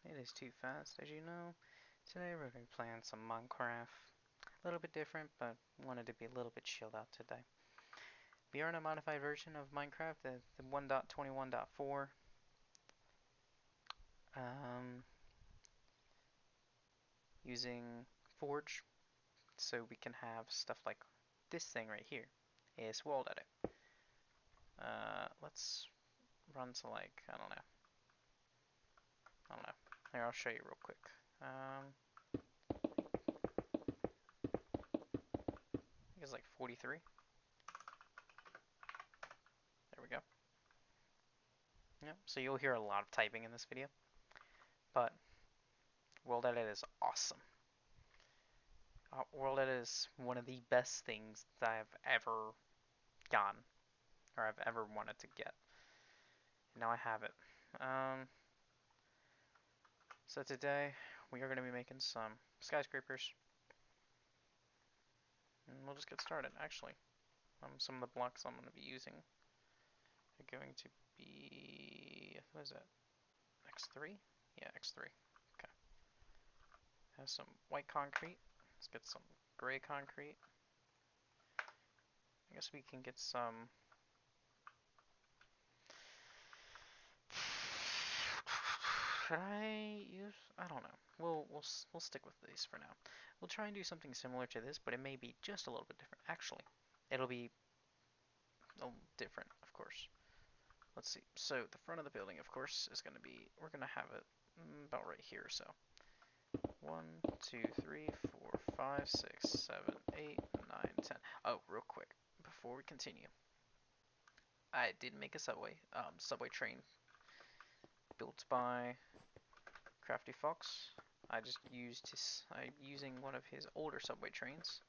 It is too fast, as you know. Today we're going to be playing some Minecraft. A little bit different, but wanted to be a little bit chilled out today. We are in a modified version of Minecraft, the 1.21.4. Using Forge, so we can have stuff like this thing right here. Is world edit. Let's run to like, I don't know. Here, I'll show you real quick. I think it's like 43. There we go. Yep, so you'll hear a lot of typing in this video, but World Edit is awesome. World Edit is one of the best things that I've ever gotten, or I've ever wanted to get. And now I have it. So today we are going to be making some skyscrapers, and we'll just get started. Actually, some of the blocks I'm going to be using are going to be, what is that? X3? Yeah, X3. Okay. Have some white concrete. Let's get some gray concrete. I guess we can get some. Should I use? I don't know. We'll stick with these for now. We'll try and do something similar to this, but it may be just a little bit different. Actually, it'll be a little different, of course. Let's see. So the front of the building, of course, is going to be. We're going to have it about right here. So 1, 2, 3, 4, 5, 6, 7, 8, 9, 10. Oh, real quick before we continue, I did make a subway train built by Crafty Fox. I just used I'm using one of his older subway trains.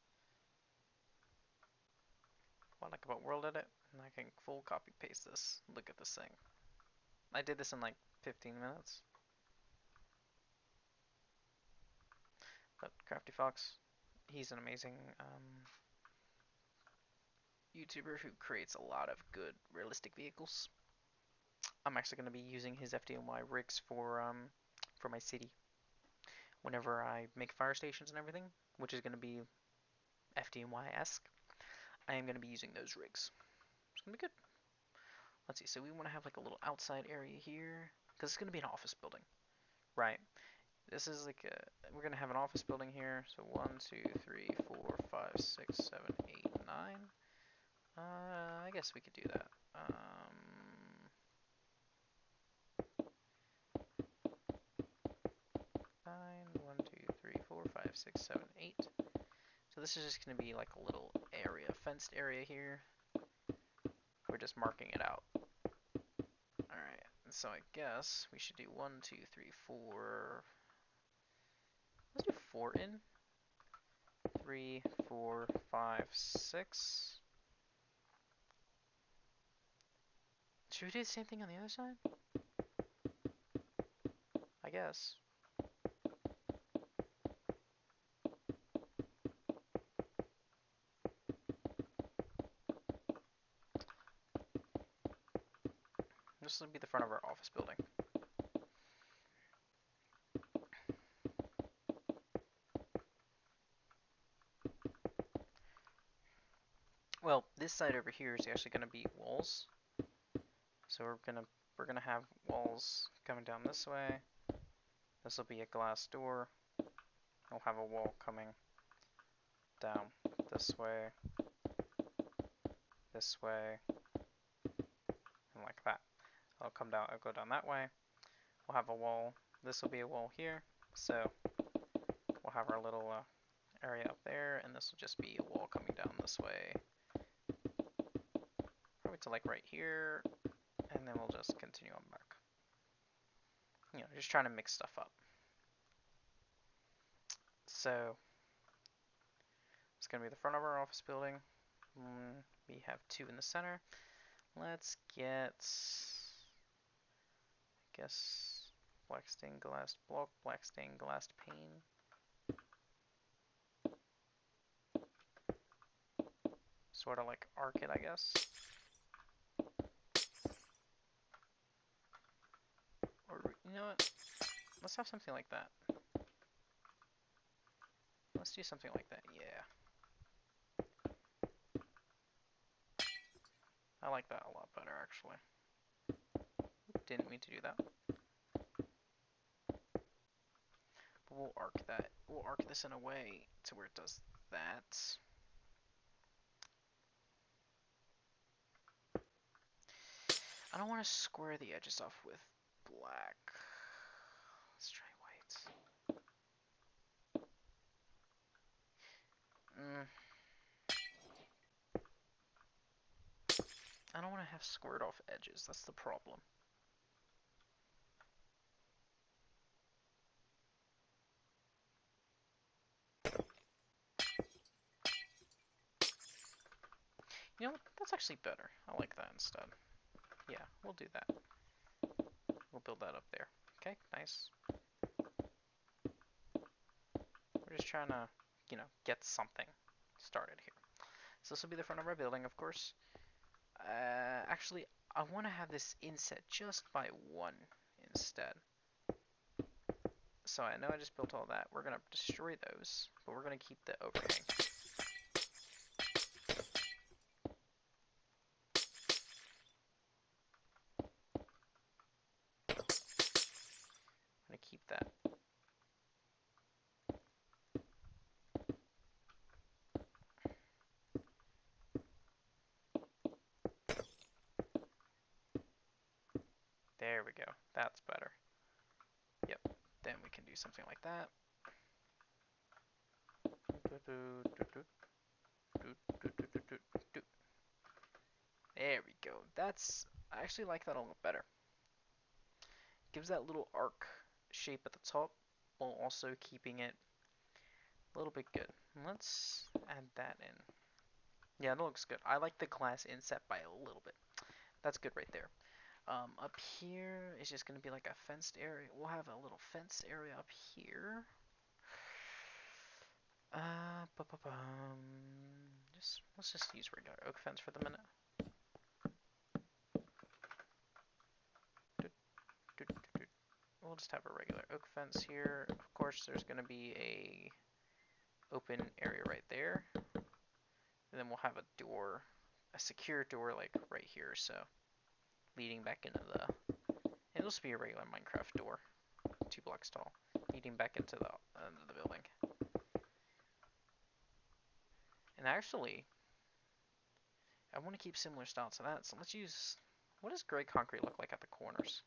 What I like about World Edit, and I can full copy paste this. Look at this thing. I did this in like 15 minutes. But Crafty Fox, he's an amazing YouTuber who creates a lot of good realistic vehicles. I'm actually going to be using his FDNY rigs for my city. Whenever I make fire stations and everything, which is going to be FDNY-esque, I am going to be using those rigs. It's going to be good. Let's see, so we want to have like a little outside area here, because it's going to be an office building, right? This is like we're going to have an office building here, so 1, 2, 3, 4, 5, 6, 7, 8, 9. I guess we could do that. 9, 1, 2, 3, 4, 5, 6, 7, 8. So this is just going to be like a little area, fenced area here. We're just marking it out. Alright, so I guess we should do 1, 2, 3, 4. Let's do 4 in. 3, 4, 5, 6. Should we do the same thing on the other side? I guess. This will be the front of our office building. Well, this side over here is actually going to be walls. So we're gonna have walls coming down this way. This will be a glass door. We'll have a wall coming down this way, and like that. It'll go down that way. We'll have a wall. This will be a wall here. So we'll have our little area up there, and this will just be a wall coming down this way. Probably to like right here, and then we'll just continue on back. You know, just trying to mix stuff up. So it's going to be the front of our office building. We have 2 in the center. Let's get, I guess, black stained glass block, black stained glass pane. Sort of like arc it, I guess. Or, you know what? Let's have something like that. Let's do something like that, yeah. I like that a lot better, actually. Didn't mean to do that. But we'll arc that. We'll arc this in a way to where it does that. I don't want to square the edges off with black. Let's try white. I don't want to have squared off edges. That's the problem. You know what? That's actually better. I like that instead. Yeah, we'll do that. We'll build that up there. Okay, nice. We're just trying to, you know, get something started here. So this will be the front of our building, of course. Actually, I want to have this inset just by one instead. So I know I just built all that. We're going to destroy those, but we're going to keep the overhang. I'm going to keep that. There we go. That's better. Yep. Then we can do something like that. There we go. I actually like that a little better. Gives that little arc shape at the top while also keeping it a little bit good. Let's add that in. Yeah, that looks good. I like the glass inset by a little bit. That's good right there. Up here is just going to be like a fenced area. We'll have a little fence area up here. Let's just use regular oak fence for the minute. We'll just have a regular oak fence here. Of course, there's going to be a open area right there. And then we'll have a door, a secure door like right here, so leading back into the, it'll just be a regular Minecraft door, 2 blocks tall, leading back into the building. And actually, I want to keep similar style to that, so let's use, what does gray concrete look like at the corners?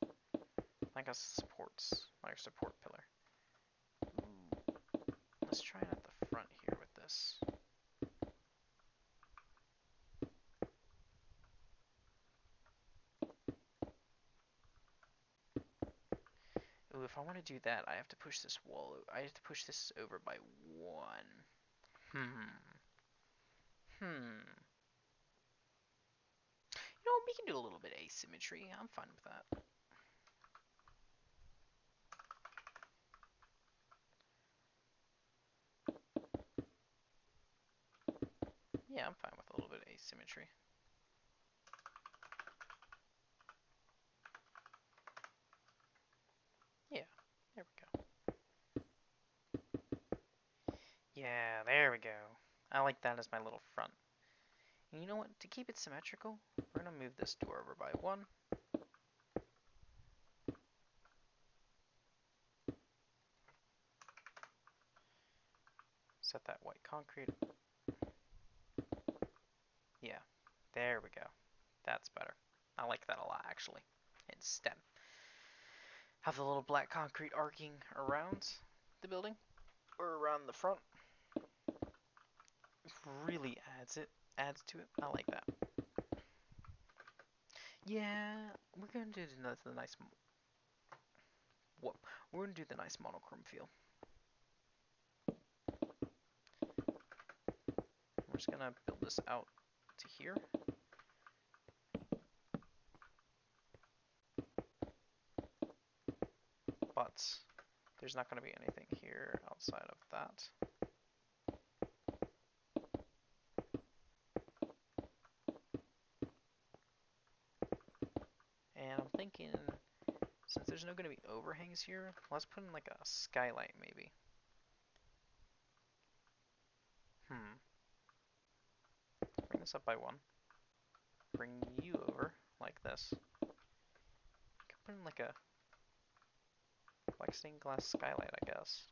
Like a supports, like a support pillar. Ooh. Let's try it at the front here with this. Ooh, if I want to do that, I have to push this wall. I have to push this over by 1. You know, we can do a little bit of asymmetry. I'm fine with that. Yeah, I'm fine with a little bit of asymmetry. Yeah, there we go. Yeah, there we go. I like that as my little front. And you know what? To keep it symmetrical, we're going to move this door over by 1. Set that white concrete. Yeah, there we go. That's better. I like that a lot, actually. Instead, have the little black concrete arcing around the building, or around the front. Really adds to it. I like that. Yeah, we're gonna do the nice. Whoop, we're gonna do the nice monochrome feel. We're just gonna build this out to here. But there's not gonna be anything here outside of that. And I'm thinking Since there's no gonna be overhangs here, let's put in like a skylight maybe. Bring this up by one. Bring you over like this. Could put in like a stained glass skylight, I guess.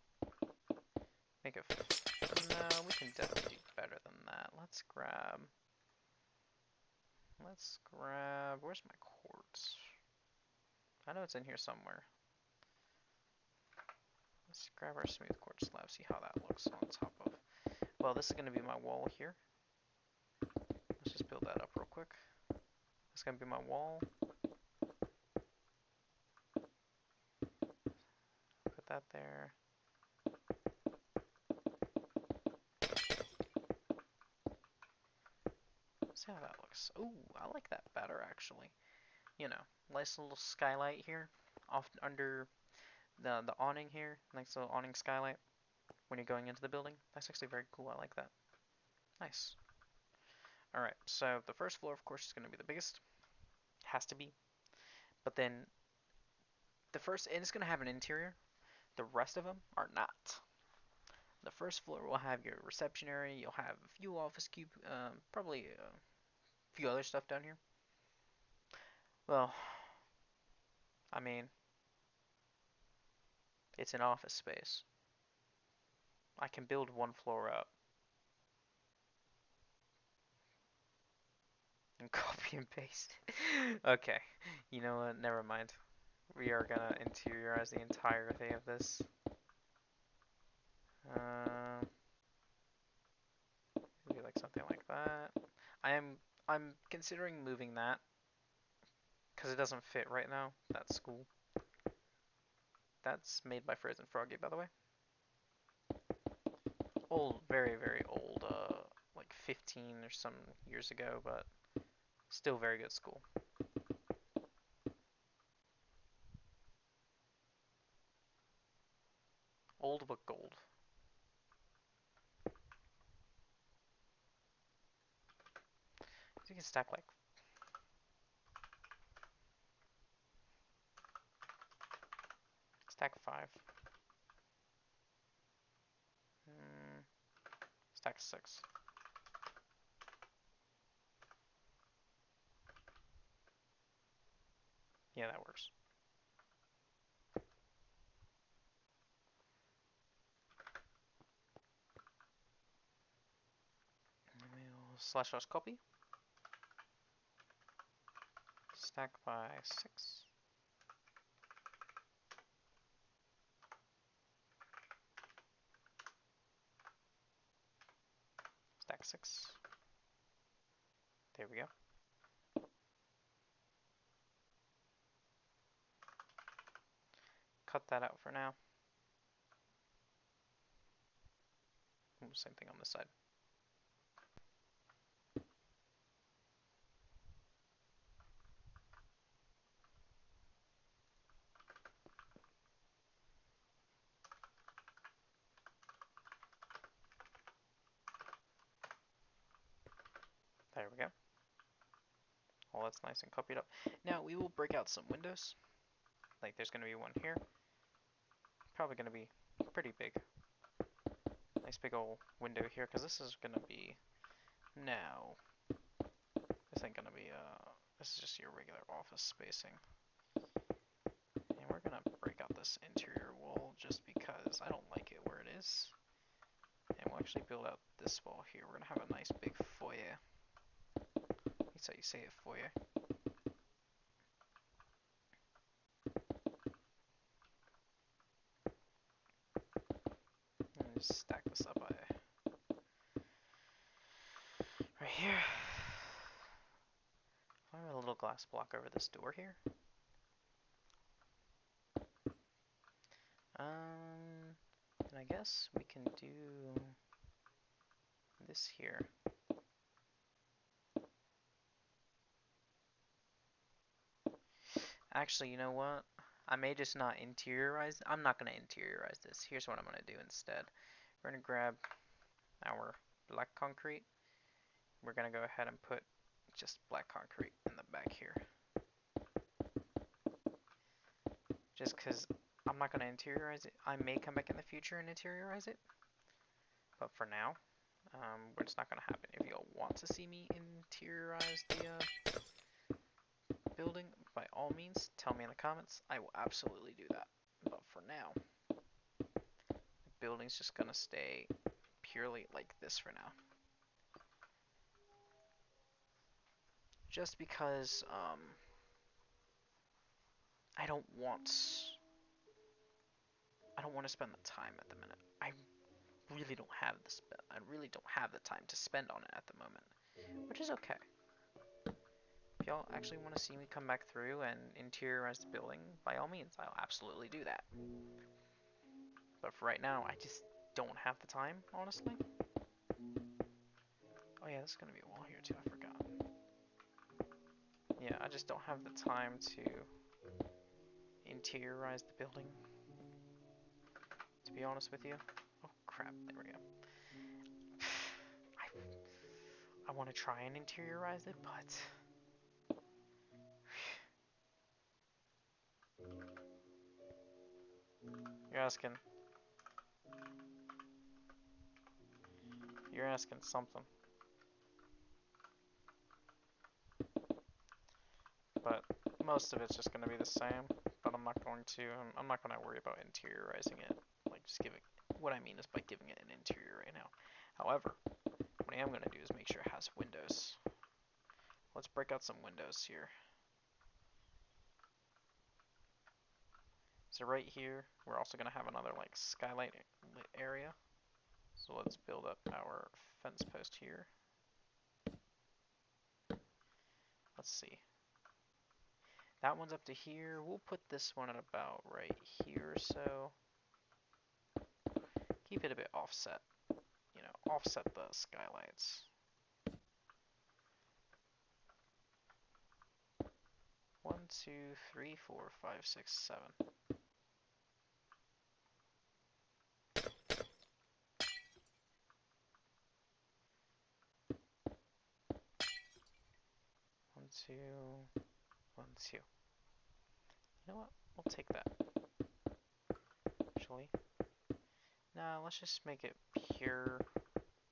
Make it. No, we can definitely do better than that. Let's grab. Where's my quartz? I know it's in here somewhere. Let's grab our smooth quartz slab. See how that looks on top of. Well, this is gonna be my wall here. Let's just build that up real quick. This is gonna be my wall. Put that there. See how that looks. Ooh, I like that better actually. You know, nice little skylight here, off under the awning here. Nice little awning skylight when you're going into the building. That's actually very cool. I like that. Nice. All right. So the first floor, of course, is going to be the biggest. Has to be. But then the first, and it's going to have an interior. The rest of them are not. The first floor will have your reception area. You'll have a few office cube, probably a few other stuff down here. Well, I mean, it's an office space. I can build one floor up and copy and paste. Okay, you know what? Never mind. We are gonna interiorize the entirety of this. Um, maybe like something like that. I'm considering moving that because it doesn't fit right now. That's cool. That's made by Frozen Froggy, by the way. Old, very very old. Like 15 or some years ago, but still very good school. Old but gold. You can stack like stack 5. Mm, stack 6. Yeah, that works. We'll slash copy. Stack by 6. Stack 6. There we go. Cut that out for now. Ooh, same thing on this side. There we go. Well, that's nice and copied up. Now we will break out some windows. Like there's going to be one here. Probably going to be pretty big. Nice big old window here, because this is going to be now. This ain't going to be, this is just your regular office spacing. And we're going to break out this interior wall just because I don't like it where it is. And we'll actually build out this wall here. We're going to have a nice big foyer. That's how you say it, foyer. And just stack this up right here. I have a little glass block over this door here. And I guess we can do this here. Actually, you know what? I may just not interiorize. I'm not going to interiorize this. Here's what I'm going to do instead. We're going to grab our black concrete. We're going to go ahead and put just black concrete in the back here. just because I'm not going to interiorize it. I may come back in the future and interiorize it, but for now, it's not going to happen. If y'all want to see me interiorize the building, by all means, tell me in the comments. I will absolutely do that. But for now, the building's just going to stay purely like this for now. Just because I don't want to spend the time at the minute. I really don't have the time to spend on it at the moment, which is okay. If y'all actually want to see me come back through and interiorize the building, by all means, I'll absolutely do that. But for right now, I just don't have the time, honestly. Oh yeah, there's gonna be a wall here too, I forgot. Yeah, I just don't have the time to interiorize the building, to be honest with you. Oh crap, there we go. I want to try and interiorize it, but you're asking something. But most of it's just going to be the same, but I'm not going to worry about interiorizing it, like just giving, what I mean is by giving it an interior right now. However, what I am going to do is make sure it has windows. Let's break out some windows here. So right here, we're also going to have another like skylight lit area. So let's build up our fence post here. Let's see. That one's up to here. We'll put this one at about right here or so. Keep it a bit offset. You know, offset the skylights. 1, 2, 3, 4, 5, 6, 7. One, two, 1, 2. You know what? We'll take that. Actually, nah, let's just make it pure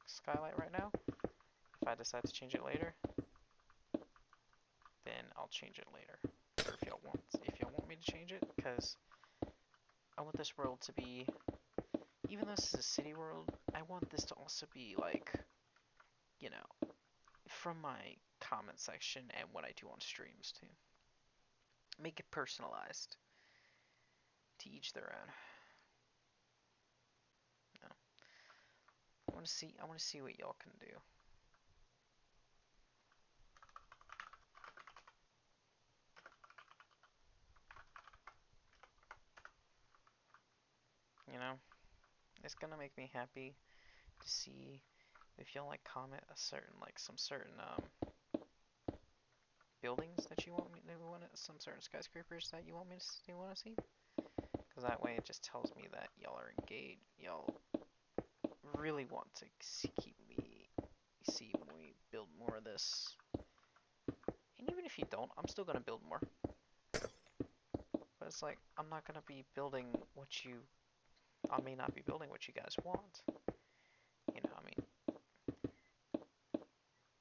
skylight right now. If I decide to change it later, then I'll change it later. Or if y'all want me to change it, because I want this world to be, even though this is a city world, I want this to also be like, you know, from my comment section and what I do on streams too. Make it personalized. To each their own. No. I want to see what y'all can do. You know, it's gonna make me happy to see if y'all like comment some certain buildings that you want me to some certain skyscrapers that you want to see. Because that way it just tells me that y'all are engaged. Y'all really want to see me build more of this. And even if you don't, I'm still gonna build more. But it's like I'm not gonna be building what you. I may not be building what you guys want. You know, I mean,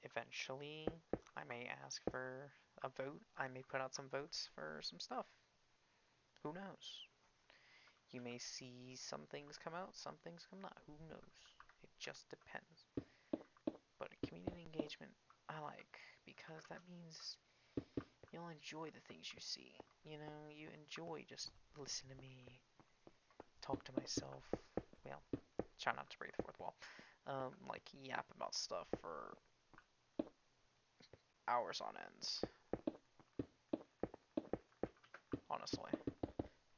eventually I may ask for a vote. I may put out some votes for some stuff. Who knows? You may see some things come out, some things come not. Who knows? It just depends. But community engagement, I like, because that means you'll enjoy the things you see. You know, you enjoy just listen to me, talk to myself. Well, try not to break the fourth wall. Like yap about stuff for hours on ends. Honestly,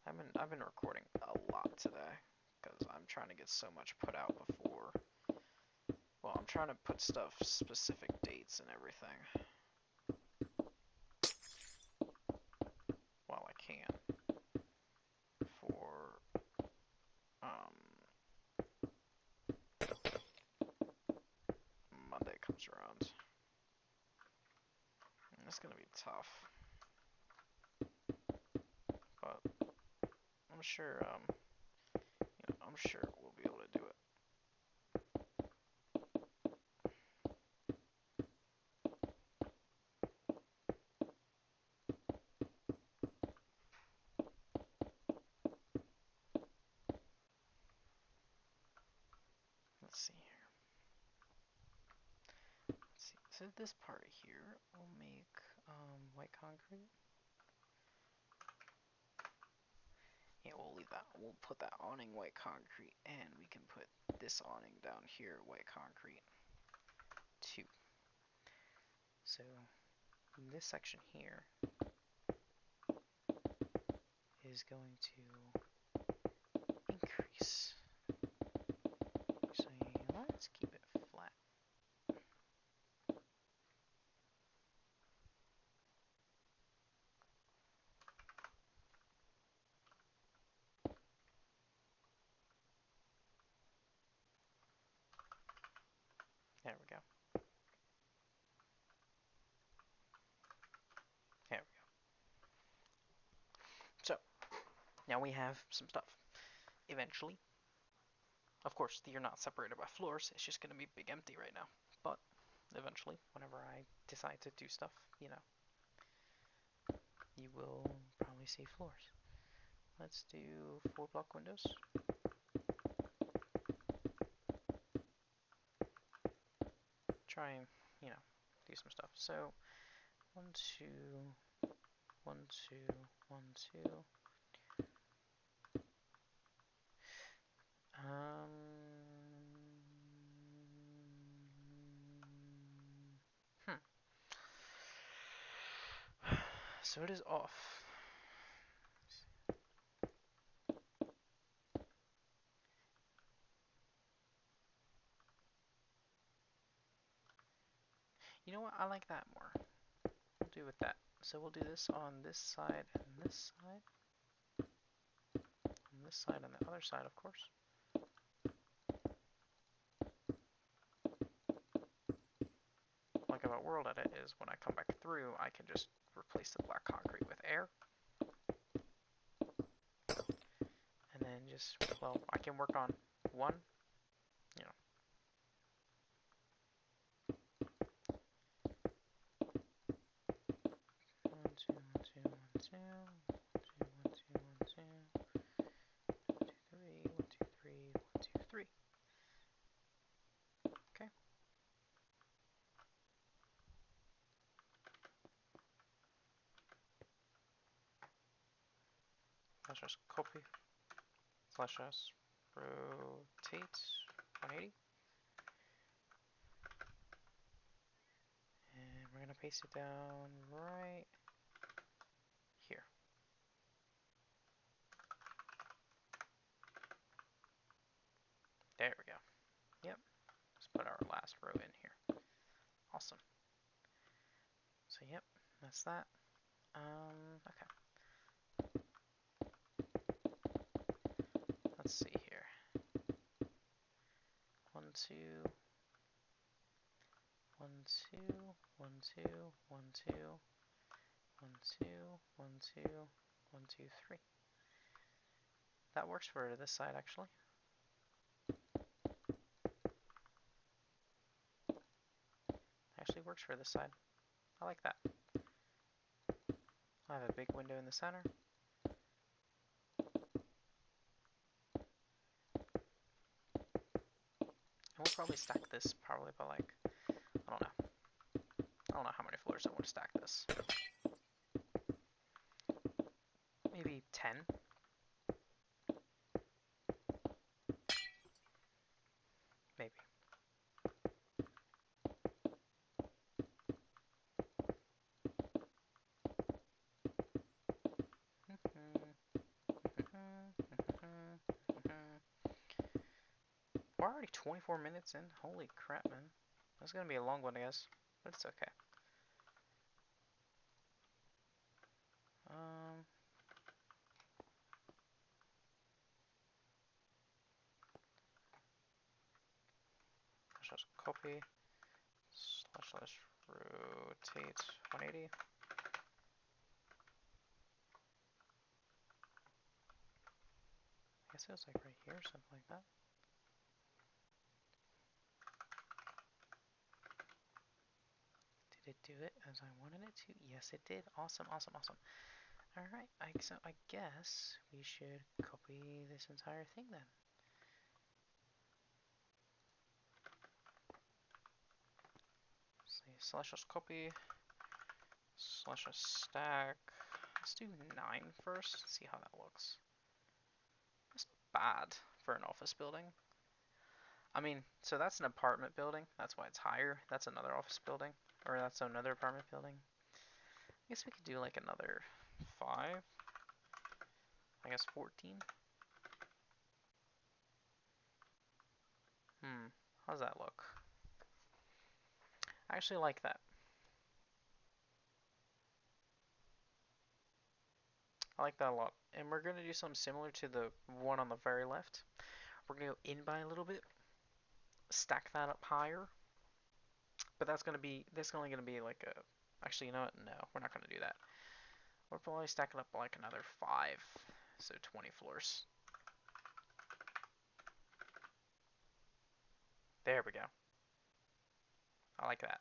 I've been recording a lot today because I'm trying to get so much put out before. Well, I'm trying to put stuff specific dates and everything while I can for Monday comes around. And it's gonna be tough, but sure, I'm sure we'll be able to do it. Let's see here. Let's see. So this part here, we'll make white concrete. Yeah, we'll leave that. We'll put that awning white concrete, and we can put this awning down here white concrete too. So this section here is going to increase. Actually, let's keep it flat. There we go. There we go. So, now we have some stuff. Eventually, of course, you're not separated by floors, it's just going to be big empty right now. But, eventually, whenever I decide to do stuff, you will probably see floors. Let's do 4-block windows. Try and, do some stuff. So, 1, 2, 1, 2, 1, 2. Hmm. So it is off. You know what? I like that more. We'll do with that. So we'll do this on this side and this side. On this side and the other side, of course. Like about World Edit is when I come back through, I can just replace the black concrete with air. And then just, well, I can work on one, you know. 1, 2, 1, 2, 1, 2, 1, 2, 1, 2, 1, 2, 1, 2, 3, 1, 2, 3, 1, 2, 3. Okay. Let's just copy /s rotate 180. And we're going to paste it down right here. There we go. Yep. Let's put our last row in here. Awesome. So yep, that's that. Okay. Let's see here. 1, 2, 1, 2, 1, 2, 1, 2, 1, 2, 1, 2, 1, 2, 3. That works for this side actually. Actually works for this side. I like that. I have a big window in the center. And we'll probably stack this probably by like, I don't know. I don't know how many floors I want to stack this. Maybe 10. Maybe. We're already 24 minutes in. Holy crap, man. That's gonna be a long one, I guess. But it's okay. Just copy / rotate 180. guess it was like right here, something like that. Did it do it as I wanted it to? Yes, it did. Awesome, awesome, awesome. Alright, so I guess we should copy this entire thing then. Slash copy, slash stack. Let's do 9 first, see how that looks. That's bad for an office building. I mean, so that's an apartment building, that's why it's higher. That's another office building, or that's another apartment building. I guess we could do like another 5. I guess 14. How's that look? I actually like that. I like that a lot. And we're going to do something similar to the one on the very left. We're going to go in by a little bit, stack that up higher. But that's only going to be like a, actually, you know what? No, we're not going to do that. We're probably stacking up like another 5, so 20 floors. There we go. I like that.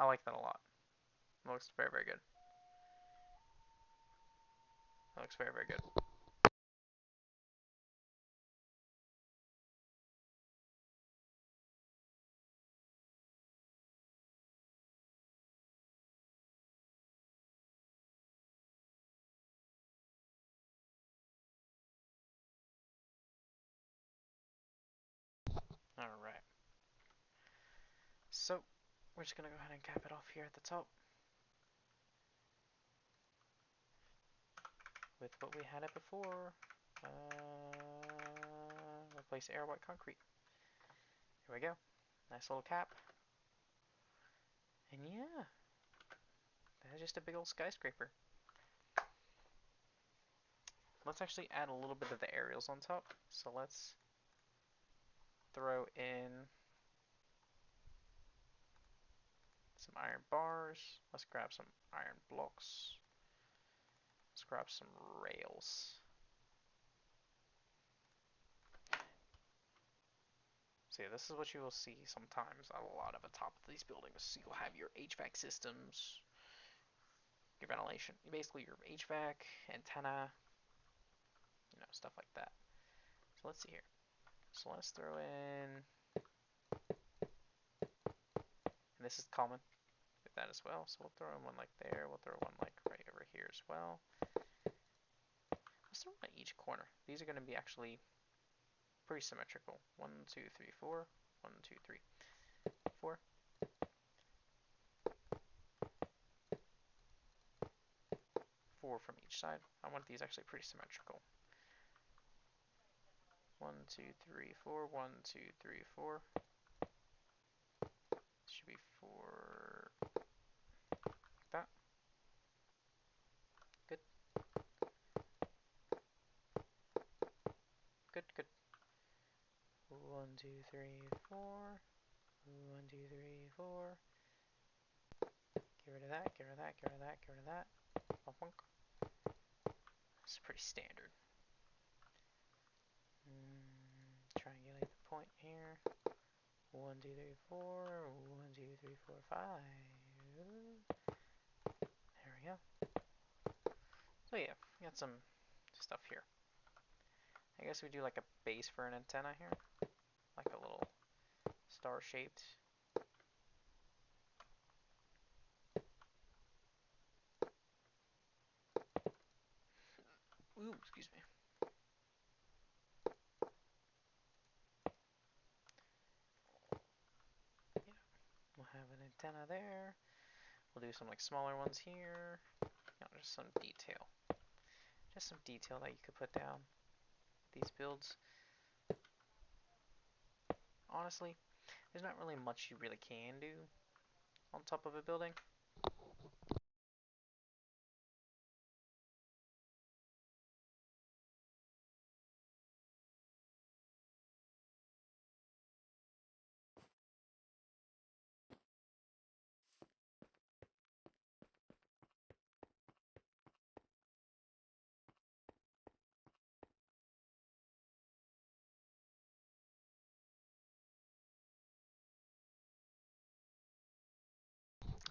I like that a lot. It looks very, very good. It looks very, very good. Alright. So, we're just going to go ahead and cap it off here at the top with what we had it before. Replace air white concrete. Here we go. Nice little cap. And yeah, that's just a big old skyscraper. Let's actually add a little bit of the aerials on top. So let's throw in some iron bars. Let's grab some iron blocks. Let's grab some rails. So yeah, this is what you will see sometimes a lot of the top of these buildings. So you'll have your HVAC systems, your ventilation, basically your HVAC, antenna, stuff like that. So let's see here. So let's throw in, and this is common with that as well. So we'll throw in one like there. We'll throw one like right over here as well. Let's throw one at each corner. These are going to be actually pretty symmetrical. 1, 2, 3, 4. 1, 2, 3, 4. 4 from each side. I want these actually pretty symmetrical. 1, 2, 3, 4. 1, 2, 3, 4. Should be 4 like that. Good. Good, good. 1, 2, 3, 4. 1, 2, 3, 4. Get rid of that, get rid of that, get rid of that, get rid of that. This is pretty standard. Triangulate the point here. 1, 2, 3, 4. 1, 2, 3, 4, 5. There we go. So yeah, we got some stuff here. I guess we do like a base for an antenna here. Like a little star shaped. Ooh, excuse me. Yeah, we'll have an antenna there. We'll do some like smaller ones here. Just some detail. Just some detail that you could put down. These builds. Honestly, there's not really much you really can do on top of a building.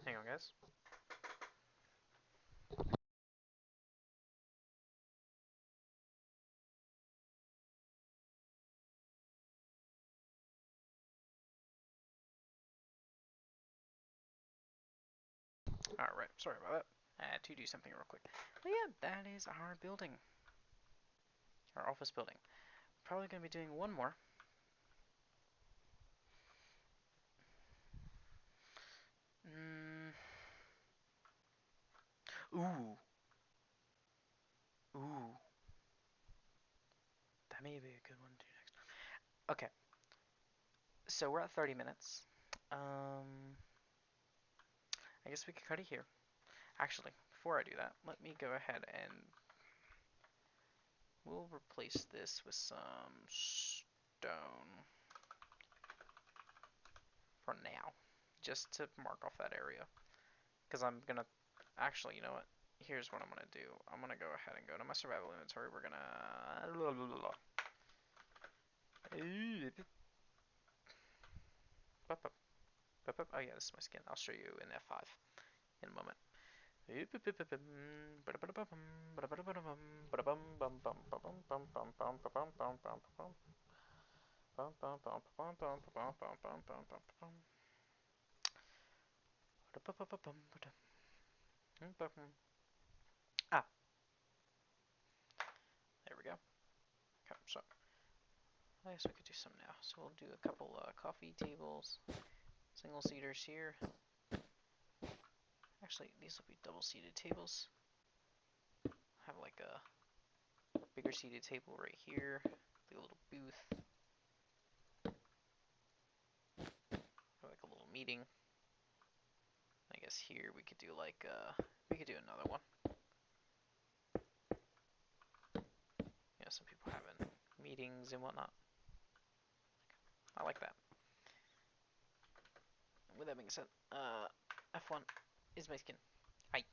Hang on, guys. Alright, sorry about that. I had to do something real quick. But yeah, that is our building. Our office building. Probably going to be doing one more. Mm, ooh. Ooh. That may be a good one to do next. Okay, so we're at 30 minutes. I guess we could cut it here. Actually, before I do that, let me go ahead and we'll replace this with some stone for now, just to mark off that area. Because I'm gonna, actually, you know what? Here's what I'm gonna do. I'm gonna go ahead and go to my survival inventory. We're gonna, oh yeah, this is my skin. I'll show you in F5 in a moment. Ah, there we go. Okay, so I guess we could do some now. So we'll do a couple coffee tables, single seaters here. Actually, these will be double seated tables. Have like a bigger seated table right here, the little booth, or like a little meeting. I guess here we could do like we could do another one. You know, some people having meetings and whatnot. I like that. With that being said, F1 is my skin. Hi.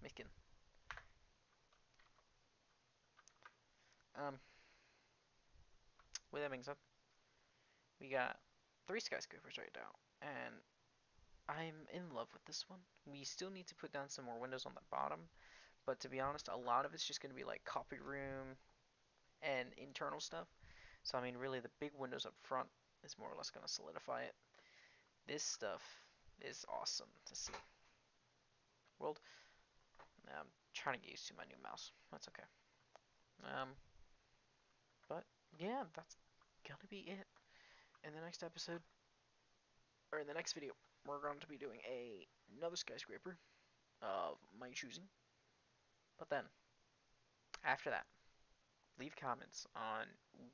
My skin. Um, with that being said, we got 3 skyscrapers right now, and I'm in love with this one. We still need to put down some more windows on the bottom, but to be honest, a lot of it's just going to be like copy room and internal stuff. So I mean, really, the big windows up front is more or less going to solidify it. This stuff is awesome to see. World, I'm trying to get used to my new mouse. That's okay. Um, but yeah, that's gonna be it. In the next episode, or in the next video, we're going to be doing another skyscraper of my choosing. But then, after that, leave comments on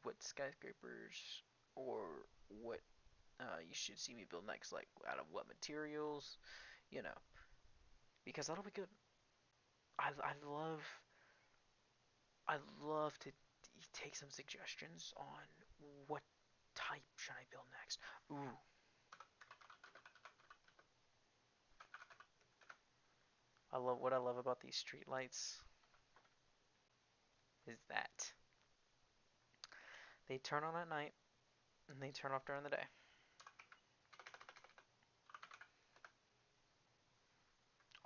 what skyscrapers or what you should see me build next, like out of what materials, you know, because that'll be good. I love I love to take some suggestions on what type should I build next. Ooh, what I love about these street lights is that they turn on at night and they turn off during the day.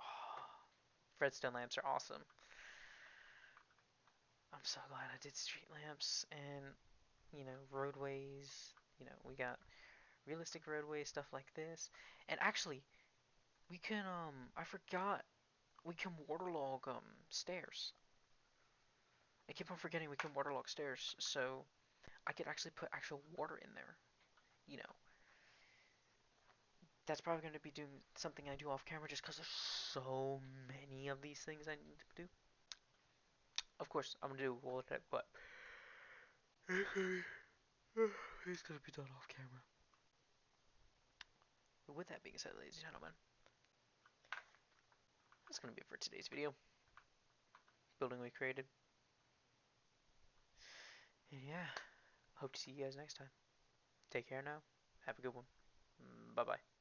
Oh, redstone lamps are awesome. I'm so glad I did street lamps and roadways. We got realistic roadways, stuff like this. And actually, we can I forgot we can waterlog stairs. I keep on forgetting we can waterlog stairs, so I could actually put actual water in there. You know, that's probably going to be doing something I do off camera just because there's so many of these things I need to do. Of course, I'm going to do all of that, but it's going to be done off camera. But with that being said, ladies and gentlemen, that's going to be it for today's video. Building we created. And yeah, hope to see you guys next time. Take care now. Have a good one. Bye bye.